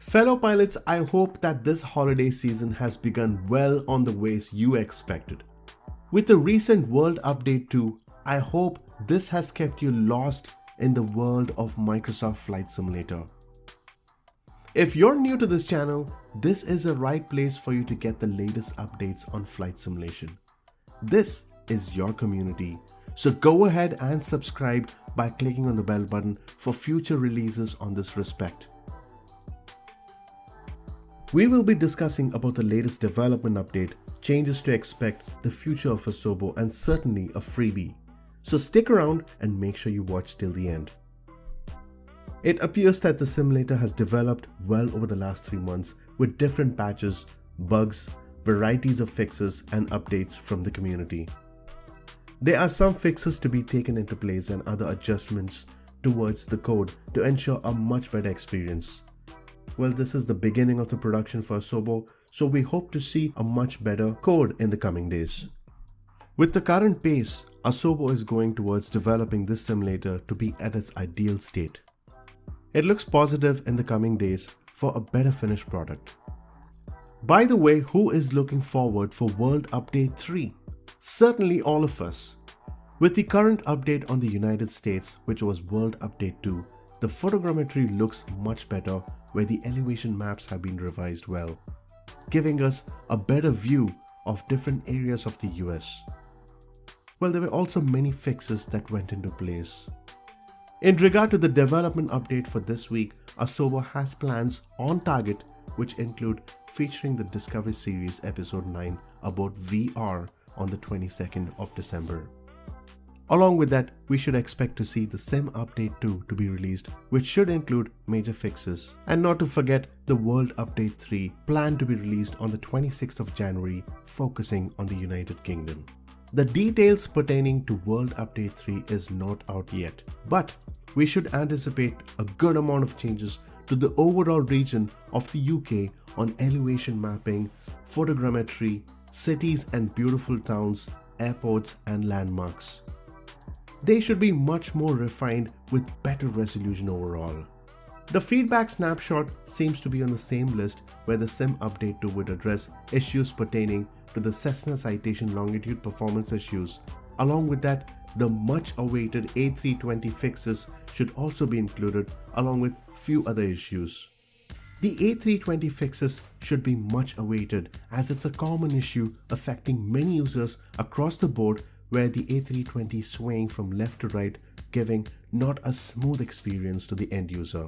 Fellow pilots, I hope that this holiday season has begun well on the ways you expected. With the recent World Update 2, I hope this has kept you lost in the world of Microsoft Flight Simulator. If you're new to this channel, this is the right place for you to get the latest updates on flight simulation. This is your community, so go ahead and subscribe by clicking on the bell button for future releases on this respect. We will be discussing about the latest development update, changes to expect, the future of Asobo, and certainly a freebie. So stick around and make sure you watch till the end. It appears that the simulator has developed well over the last 3 months with different patches, bugs, varieties of fixes and updates from the community. There are some fixes to be taken into place and other adjustments towards the code to ensure a much better experience. Well, this is the beginning of the production for Asobo, so we hope to see a much better code in the coming days. With the current pace, Asobo is going towards developing this simulator to be at its ideal state. It looks positive in the coming days for a better finished product. By the way, who is looking forward for World Update 3? Certainly all of us. With the current update on the United States, which was World Update 2, the photogrammetry looks much better where the elevation maps have been revised well, giving us a better view of different areas of the US. Well, there were also many fixes that went into place. In regard to the development update for this week, Asobo has plans on target which include featuring the Discovery Series Episode 9 about VR on the 22nd of December. Along with that, we should expect to see the Sim Update 2 to be released, which should include major fixes. And not to forget the World Update 3 planned to be released on the 26th of January, focusing on the United Kingdom. The details pertaining to World Update 3 is not out yet, but we should anticipate a good amount of changes to the overall region of the UK on elevation mapping, photogrammetry, cities and beautiful towns, airports and landmarks. They should be much more refined with better resolution overall. The feedback snapshot seems to be on the same list where the Sim Update 2 would address issues pertaining to the Cessna citation longitude performance issues. Along with that, the much awaited A320 fixes should also be included along with few other issues. The A320 fixes should be much awaited as it's a common issue affecting many users across the board where the A320 is swaying from left to right, giving not a smooth experience to the end user.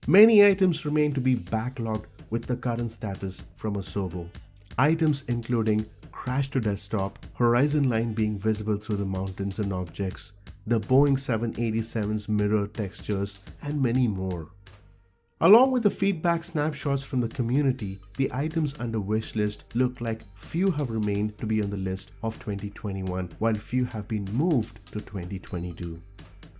Many items remain to be backlogged with the current status from Asobo. Items including crash to desktop, horizon line being visible through the mountains and objects, the Boeing 787's mirror textures, and many more. Along with the feedback snapshots from the community, the items under wishlist look like few have remained to be on the list of 2021 while few have been moved to 2022.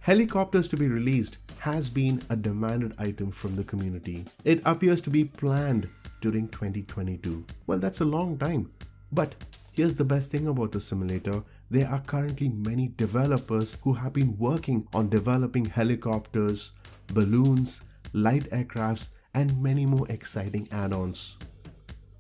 Helicopters to be released has been a demanded item from the community. It appears to be planned during 2022. Well, that's a long time. But here's the best thing about the simulator. There are currently many developers who have been working on developing helicopters, balloons, light aircrafts, and many more exciting add-ons.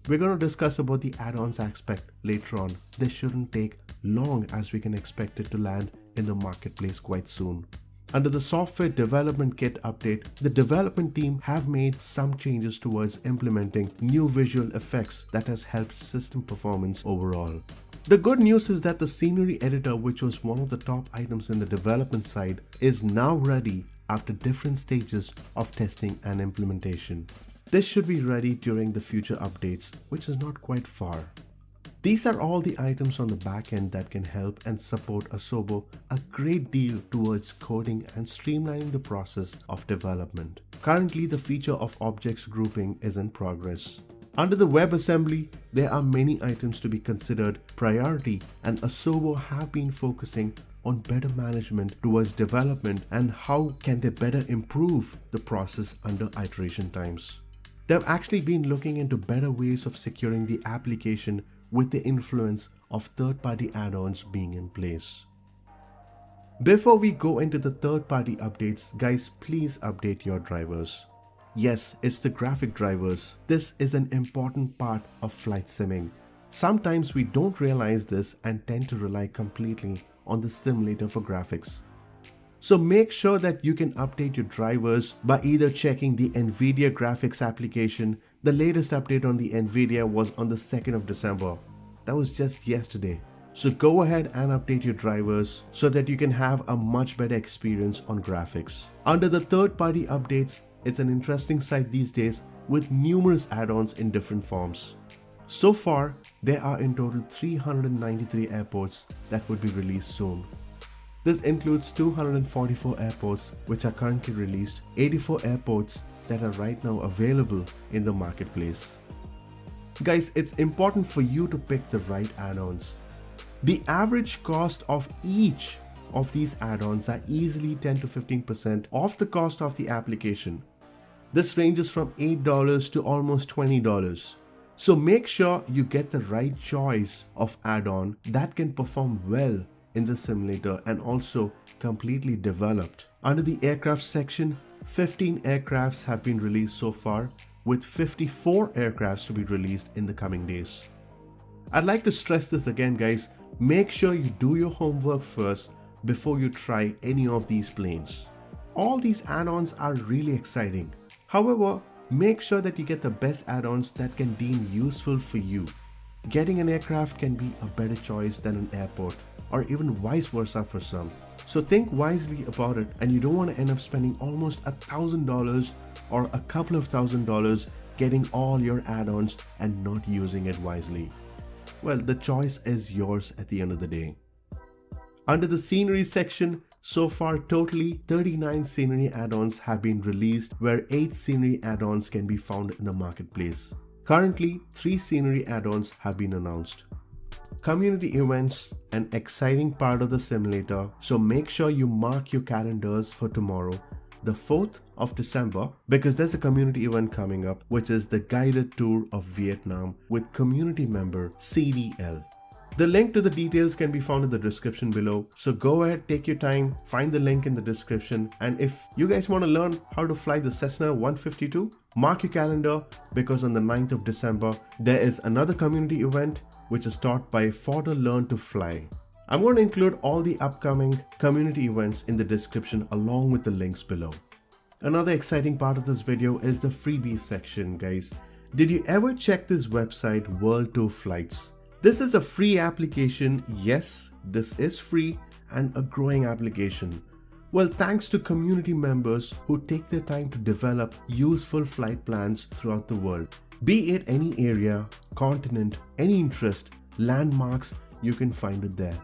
We're going to discuss about the add-ons aspect later on. This shouldn't take long as we can expect it to land in the marketplace quite soon. Under the software development kit update, the development team have made some changes towards implementing new visual effects that has helped system performance overall. The good news is that the scenery editor, which was one of the top items in the development side, is now ready after different stages of testing and implementation. This should be ready during the future updates, which is not quite far. These are all the items on the back end that can help and support Asobo a great deal towards coding and streamlining the process of development. Currently, the feature of objects grouping is in progress. Under the WebAssembly, there are many items to be considered priority, and Asobo have been focusing on better management towards development and how can they better improve the process under iteration times. They've actually been looking into better ways of securing the application with the influence of third-party add-ons being in place. Before we go into the third-party updates, guys, please update your drivers. Yes, it's the graphic drivers. This is an important part of flight simming. Sometimes we don't realize this and tend to rely completely on the simulator for graphics. So make sure that you can update your drivers by either checking the NVIDIA graphics application. The latest update on the NVIDIA was on the 2nd of December. That was just yesterday. So go ahead and update your drivers so that you can have a much better experience on graphics. Under the third-party updates, it's an interesting site these days with numerous add-ons in different forms. So far, there are in total 393 airports that would be released soon. This includes 244 airports which are currently released, 84 airports that are right now available in the marketplace. Guys, it's important for you to pick the right add-ons. The average cost of each of these add-ons are easily 10 to 15% off the cost of the application. This ranges from $8 to almost $20. So make sure you get the right choice of add-on that can perform well in the simulator and also completely developed. Under the aircraft section, 15 aircrafts have been released so far, with 54 aircrafts to be released in the coming days. I'd like to stress this again, guys. Make sure you do your homework first before you try any of these planes. All these add-ons are really exciting. However, make sure that you get the best add-ons that can deem useful for you. Getting an aircraft can be a better choice than an airport, or even vice versa for some. So think wisely about it, and you don't want to end up spending almost $1,000 or a couple of $1,000 getting all your add-ons and not using it wisely. Well, the choice is yours at the end of the day. Under the scenery section, so far totally 39 scenery add-ons have been released, where 8 scenery add-ons can be found in the marketplace. Currently, 3 scenery add-ons have been announced. Community events, an exciting part of the simulator, so make sure you mark your calendars for tomorrow, the 4th of December, because there's a community event coming up, which is the guided tour of Vietnam with community member CDL. The link to the details can be found in the description below, so go ahead, take your time, find the link in the description, and if you guys want to learn how to fly the Cessna 152, mark your calendar, because on the 9th of December, there is another community event which is taught by Fodder Learn to Fly. I'm going to include all the upcoming community events in the description along with the links below. Another exciting part of this video is the freebies section, guys. Did you ever check this website, World Tour Flights? This is a free application. Yes, this is free and a growing application. Well, thanks to community members who take their time to develop useful flight plans throughout the world. Be it any area, continent, any interest, landmarks, you can find it there.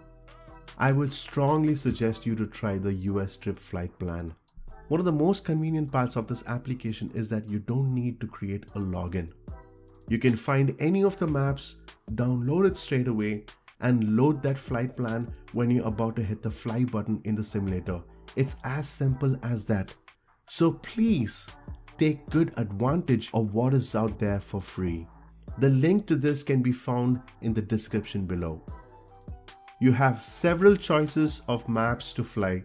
I would strongly suggest you to try the US trip flight plan. One of the most convenient parts of this application is that you don't need to create a login. You can find any of the maps, download it straight away, and load that flight plan when you're about to hit the fly button in the simulator. It's as simple as that. So please take good advantage of what is out there for free. The link to this can be found in the description below. You have several choices of maps to fly.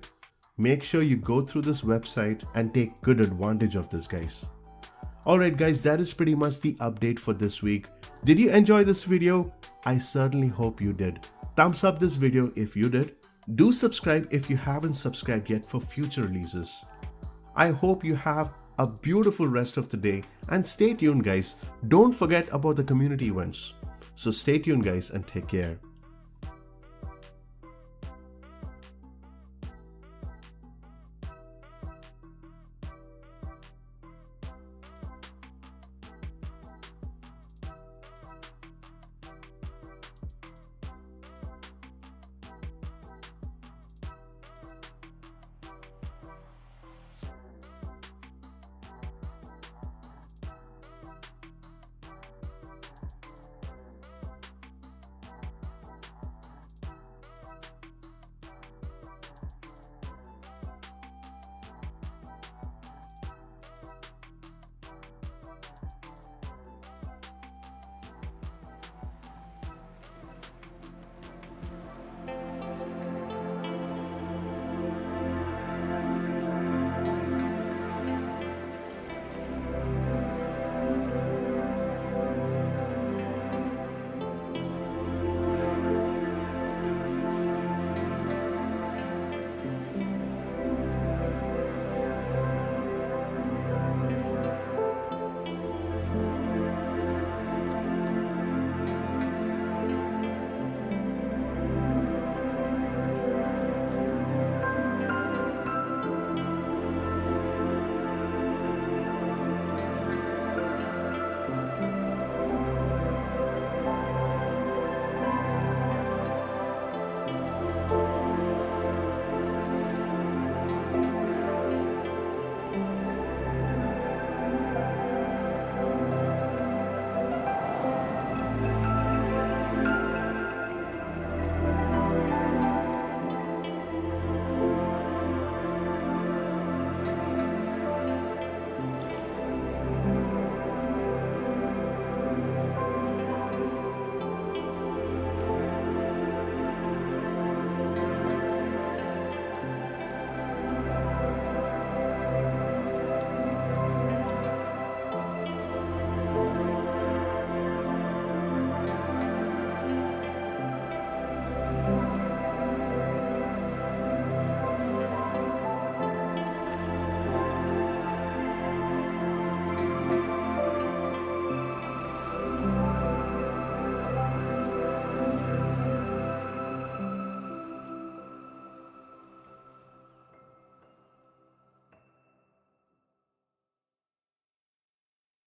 Make sure you go through this website and take good advantage of this, guys. Alright guys, that is pretty much the update for this week. Did you enjoy this video? I certainly hope you did. Thumbs up this video if you did. Do subscribe if you haven't subscribed yet for future releases. I hope you have a beautiful rest of the day, and stay tuned guys. Don't forget about the community events. So stay tuned guys and take care.